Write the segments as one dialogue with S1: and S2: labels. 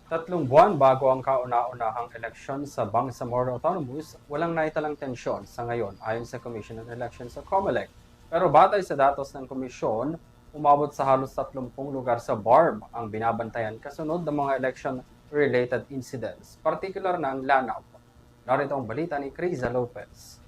S1: Tatlong buwan bago ang kauna-unahang eleksyon sa Bangsamoro Autonomous, walang naitalang tensyon sa ngayon ayon sa Commission on Elections sa COMELEC. Pero batay sa datos ng komisyon, umabot sa halos 30 lugar sa BARM ang binabantayan kasunod ng mga election-related incidents, partikular na ang Lanao. Narito ang balita ni Criza Lopez.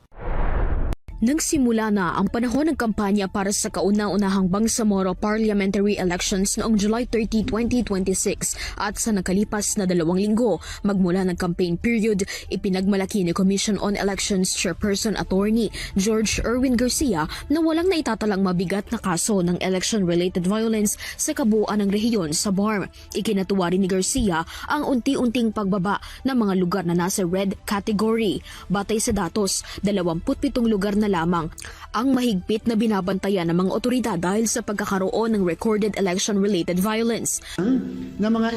S2: Nagsimula na ang panahon ng kampanya para sa kauna-unahang Bangsamoro Parliamentary Elections noong July 30, 2026 at sa nakalipas na 2 linggo magmula ng campaign period, ipinagmalaki ni Commission on Elections Chairperson Attorney George Erwin Garcia na walang naitatalang mabigat na kaso ng election-related violence sa kabuuan ng rehiyon sa BARM. Ikinatuwa rin ni Garcia ang unti-unting pagbaba ng mga lugar na nasa red category. Batay sa datos, 27 lugar na lamang ang mahigpit na binabantayan ng mga otoridad dahil sa pagkakaroon ng recorded election-related violence.
S3: Na mga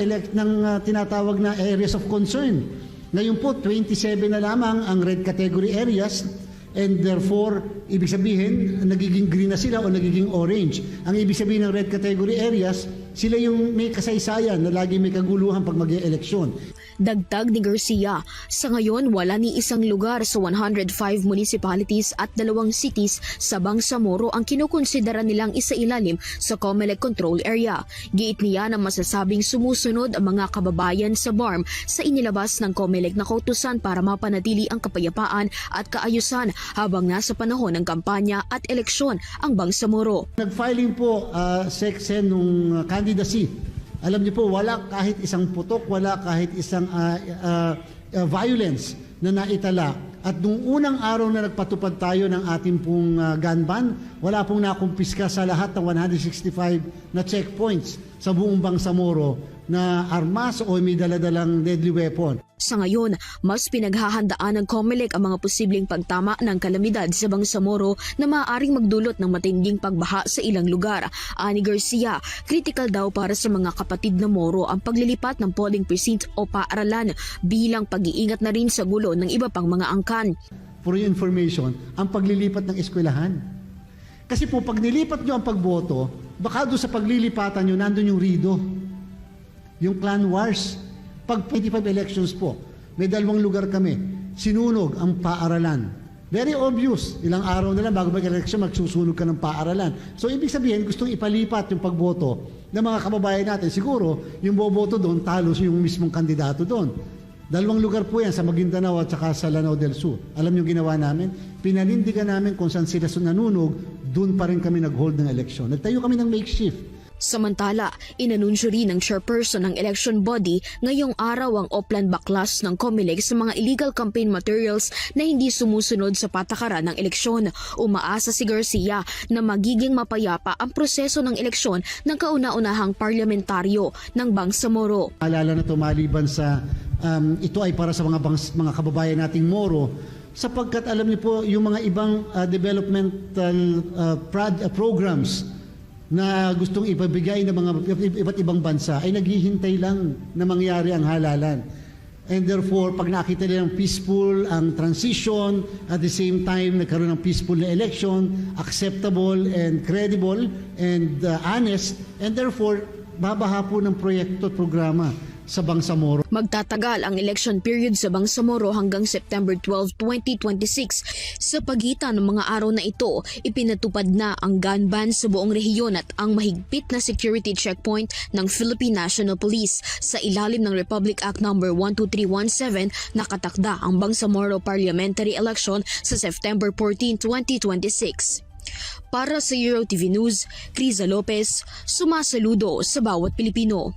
S3: tinatawag na areas of concern. Ngayon po, 27 na lamang ang red category areas and therefore, ibig sabihin, nagiging green na sila o nagiging orange. Ang ibig sabihin ng red category areas, sila yung may kasaysayan na lagi may kaguluhan pag mag-e-eleksyon.
S2: Dagdag ni Garcia, sa ngayon wala ni isang lugar sa 105 municipalities at 2 cities sa Bangsamoro ang kinukonsidera nilang isailalim sa COMELEC control area. Giit niya na masasabing sumusunod ang mga kababayan sa BARM sa inilabas ng COMELEC na kautusan para mapanatili ang kapayapaan at kaayusan habang nasa panahon ng kampanya at eleksyon ang Bangsamoro.
S3: Nag-filing po SECSEN nung candidacy. Alam niyo po, wala kahit isang putok, wala kahit isang violence na naitala. At nung unang araw na nagpatupad tayo ng ating pong gun ban, wala pong nakumpiska sa lahat ng 165 na checkpoints sa buong Bangsamoro na armas o may daladalang deadly weapon.
S2: Sa ngayon, mas pinaghahandaan ng COMELEC ang mga posibleng pagtama ng kalamidad sa Bangsamoro na maaaring magdulot ng matinding pagbaha sa ilang lugar. Ani Garcia, critical daw para sa mga kapatid na Moro ang paglilipat ng polling precinct o paaralan bilang pag-iingat na rin sa gulo ng iba pang mga angkan.
S3: For your information, ang paglilipat ng eskwelahan. Kasi po, pag nilipat nyo ang pagboto, baka doon sa paglilipatan nyo, nandun yung RIDO. Yung clan wars. Pag 25 elections po, may 2 lugar kami, sinunog ang paaralan. Very obvious, ilang araw na lang bago mag-election, magsusunog ka ng paaralan. So ibig sabihin, gustong ipalipat yung pagboto ng mga kababayan natin. Siguro, yung boboto doon, talos yung mismong kandidato doon. 2 lugar po yan, sa Maguindanao at saka sa Lanao del Sur. Alam yung ginawa namin? Pinanindigan namin kung saan sila nanunog, doon pa rin kami nag-hold ng election. Nagtayo kami ng makeshift.
S2: Samantala, inanunsyo rin ng chairperson ng election body ngayong araw ang offline backlash ng COMELEC sa mga illegal campaign materials na hindi sumusunod sa patakaran ng eleksyon. Umaasa si Garcia na magiging mapayapa ang proseso ng eleksyon ng kauna-unahang parlamentaryo ng Bangsamoro.
S3: Alala na ito maliban sa ito ay para sa mga kababayan nating Moro, sapagkat alam niyo po yung mga ibang developmental programs na gustong ipabigay ng mga iba't ibang bansa ay naghihintay lang na mangyari ang halalan. And therefore, pag nakita nilang peaceful ang transition, at the same time nagkaroon ng peaceful na election, acceptable and credible and honest, and therefore, babaha po ng proyekto at programa sa Bangsamoro.
S2: Magtatagal ang election period sa Bangsamoro hanggang September 12, 2026. Sa pagitan ng mga araw na ito, ipinatupad na ang gun ban sa buong rehiyon at ang mahigpit na security checkpoint ng Philippine National Police. Sa ilalim ng Republic Act No. 12317, nakatakda ang Bangsamoro Parliamentary Election sa September 14, 2026. Para sa EuroTV News, Criza Lopez, sumasaludo sa bawat Pilipino.